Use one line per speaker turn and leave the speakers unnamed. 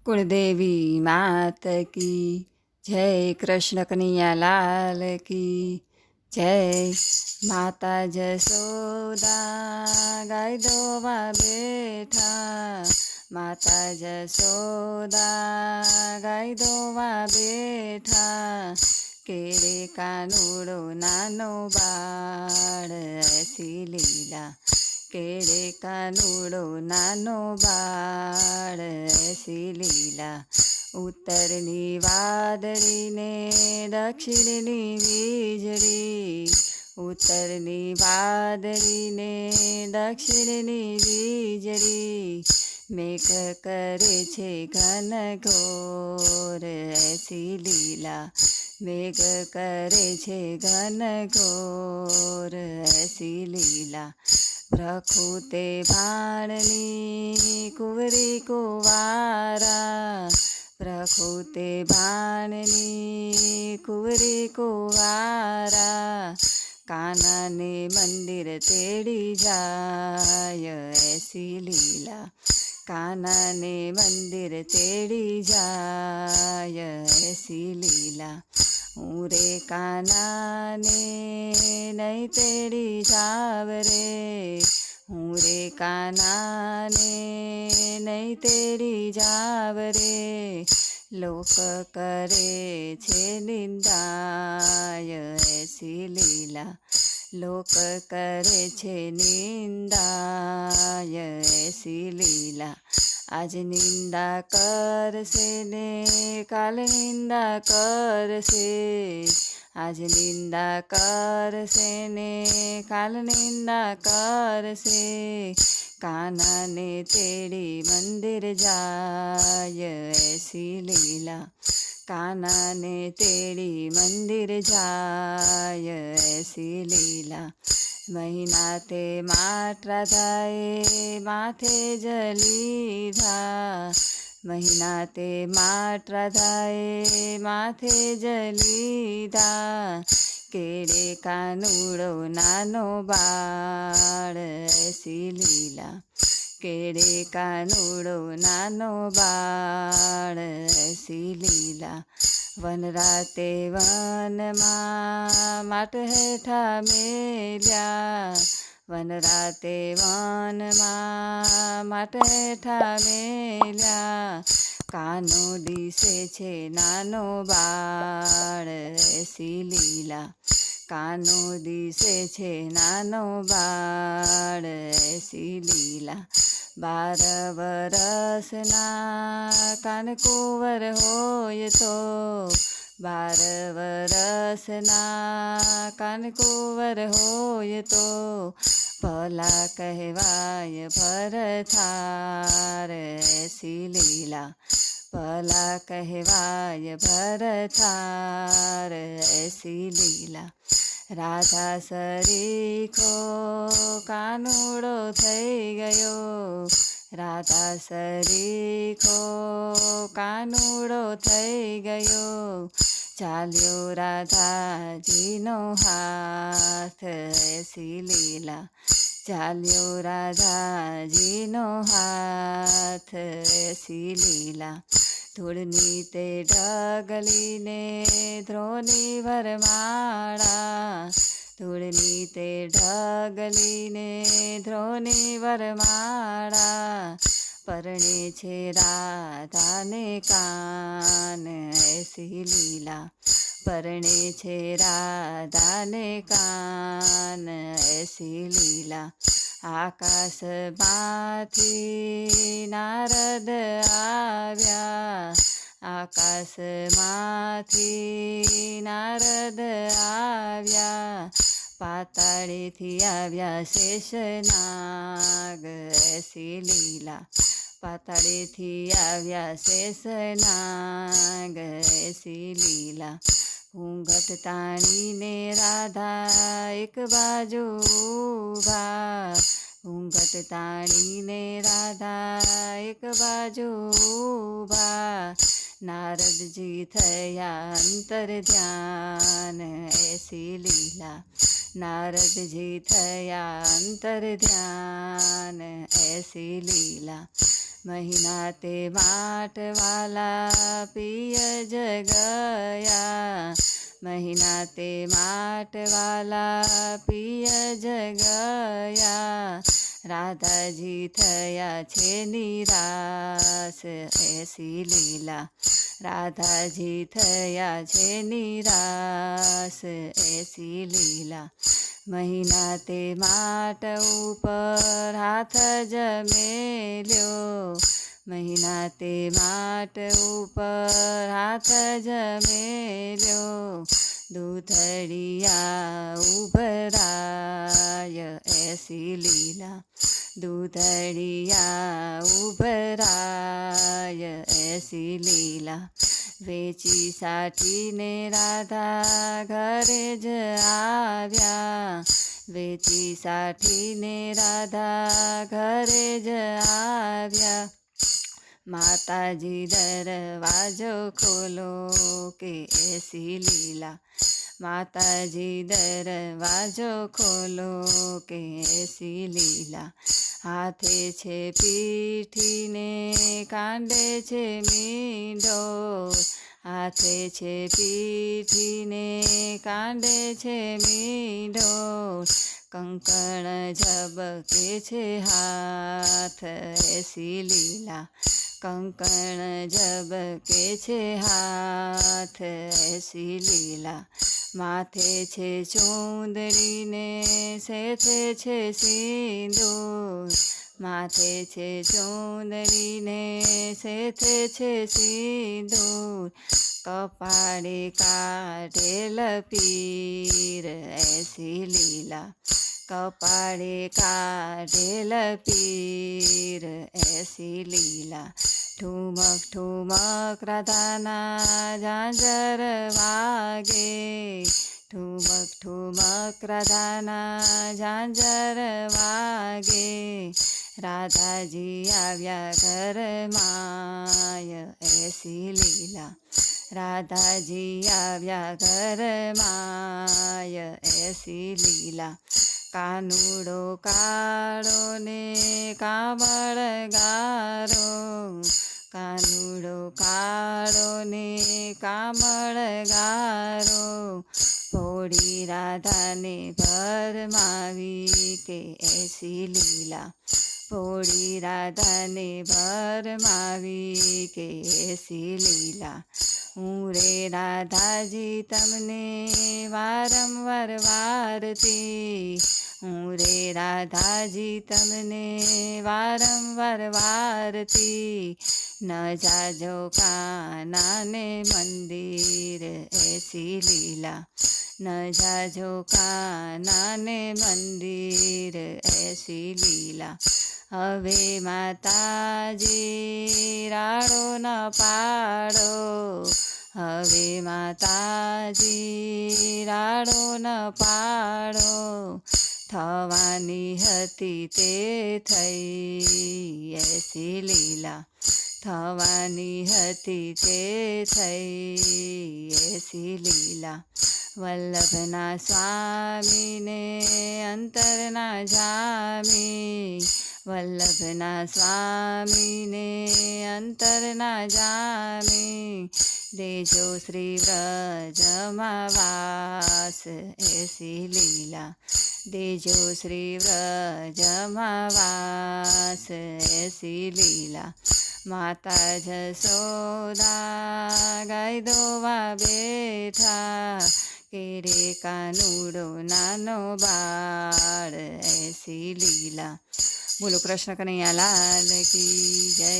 कुलदेवी मात की जय, कृष्ण कन्हैया लाल की जय। माता जसोदा गाय दोवा बेठा, माता जसोदा गाय दोवा बेठा, केरे कानूड़ो नानो बाळ ऐसी लीला, केड़े कानूड़ो नानो बाळ ऐसी लीला। उत्तरनी वादળી ને દક્ષિણની વીજળી, उत्तरनी वादળી ને દક્ષિણની વીજળી, મેઘ કરે છે ઘનઘોર ऐसी લીલા, મેઘ કરે છે ઘનઘોર ऐसी લીલા। પ્રકૃતે ભાણની કુંવરી કુંવારા, પ્રકૃતે ભાણની કુંવરી કુંવારા, કાનાને મંદિર તેડી જાય ऐसी લીલા, કાનાને મંદિર તેડી જાય ऐसी લીલા। હું રે કાનાને નહીં તેડી જાવ રે, હું રે કાનાને નહીં તેડી જાવ રે, લોક કરે છે નિંદાય ऐसी લીલા, લોક કરે છે નિંદાય ऐसी લીલા। આજ નિંદા કરશે ને કાલ નિંદા કરશે, આજ નિંદા કરશે ને કાલ નિંદા કરશે, કાનાને તેડી મંદિર જાય ऐसी લીલા, કાનાને તેડી મંદિર જાય ऐसी લીલા। મહિના તે માટલા થાય માથે જલીધા, મહિના તે માટલા થાય માથે જલીધા, કેડે કાનુડો નાનો બાળ ऐसी લીલા, કેડે કાનુડો નાનો બાળ ऐसी લીલા। વનરાતે વનમાં માટ હેઠા મેલ્યા, વનરાતે વનમાં માટ હેઠા મેલ્યા, કાનો દીસે છે નાનો બાળ ऐसी લીલા, કાનો દીસે છે નાનો બાળ ऐसी લીલા। 12 વરસના કાનકુંવર હોય તો, 12 વરસના કાનકુંવર હોય તો, ભલા કહેવાય ભરથાર ऐसी લીલા, ભલા કહેવાય ભરથાર ऐसी લીલા। રાધા સરીખો કાનુડો થઈ ગયો, રાધા સરીખો કાનુડો થઈ ગયો, ચાલ્યો રાધાજીનો હાથ ऐसी લીલા, ચાલ્યો રાધાજીનો હાથ ऐसी લીલા। ધૂળની તે ઢગલીને ધ્રોની વરમાળા, ધૂળની તે ઢગલીને ધ્રોની વરમાળા, પરણે છે રાધાને કાન ऐसी લીલા, પરણે છે રાધાને કાન ऐसी લીલા। આકાશમાંથી નારદ આવ્યા, આકાશમાંથી નારદ આવ્યા, પાતાળેથી આવ્યા શેષનાગ ऐसी લીલા, પાતાળેથી આવ્યા શેષનાગ ऐसी લીલા। ઘૂંઘટ તાણીને રાધા એક બાજુ ઊભા, ઘૂંઘટ તાણીને રાધા એક બાજુ ઊભા, નારદજી થયા અંતર ધ્યાન ऐसी લીલા, નારદજી થયા અંતર ધ્યાન ऐसी લીલા। મહિના તે માટવાલા પિય જ ગયા, મહિના તે માટવાલા પિય જ ગયા, રાધાજી થયા છે નિરાશ એસી લીલા, રાધાજી થયા છે નિરાશ એસી લીલા, મહિના તે માટ ઉપર હાથ જ મેલ્યો, મહિના તે માટ ઉપર હાથ જ મેલ્યો, દૂધડિયા ઉભરાય એસી લીલા, દૂધડિયા ઉભરાય એસી લીલા, વેચી સાઠીને રાધા ઘરે જ આવ્યા, વેચી સાઠીને રાધા ઘરે જ આવ્યા, માતાજી દરવાજો ખોલો કે એસી લીલા, માતાજી દરવાજો ખોલો કે એસી લીલા, હાથે છે પીઠીને કાંડે છે મીંઢોળ, હાથે છે પીઠીને કાંડે છે મીંઢોળ, કંકણ ઝબકે છે હાથ એસી લીલા, કંકણ ઝબકે છે હાથ એસી લીલા, માથે છે ચૂંદડીને સેથે છે સિંદૂર, માથે છે ચૂંદડીને સેથે છે સિંદૂર, કપાળે કાઢેલ પીર એસી લીલા, કપાળે કાઢેલ પીર એસી લીલા, ઠુમક ઠુમક રાધાના ઝાંઝર વાગે, ઠુમક ઠુમક રાધાના ઝાંઝર વાગે, રાધાજી આવ્યા ઘરમાય એસી લીલા, રાધાજી આવ્યા ઘરમાય એસી લીલા, કાનુડો કાળો ને કામળ ગારો, કાનુડો કાળો ને કામળ ગારો, ભોળી રાધાને ભરમાવી કે એસી લીલા, ભોળી રાધાને ભરમાવી કે એસી લીલા, હું રે રાધાજી તમને વારંવાર વારતી, હું રે રાધાજી તમને વારંવાર વારતી, ન જાજો કાનાને મંદિર એસી લીલા, ન જાજો કાનાને મંદિર એસી લીલા, હવે માતાજી રાડો ન પાડો, હવે માતાજી રાડો ન પાડો, થવાની હતી તે થઈ એસી લીલા, થવાની હતી તે થઈ એસી લીલા, વલ્લભના સ્વામીને અંતરના જામી, વલ્લભના સ્વામીને અંતરના જામી, દેજો શ્રી વ્રજમાં વાસ એસી લીલા, દેજો શ્રી વ્રજમાં વાસ એસી લીલા, માતા જશોદા ગાય દોવા બેઠા, કેરે કાનુડો નાનો બાળ એસી લીલા. બોલો કૃષ્ણ કનૈયા લાલ કી જય.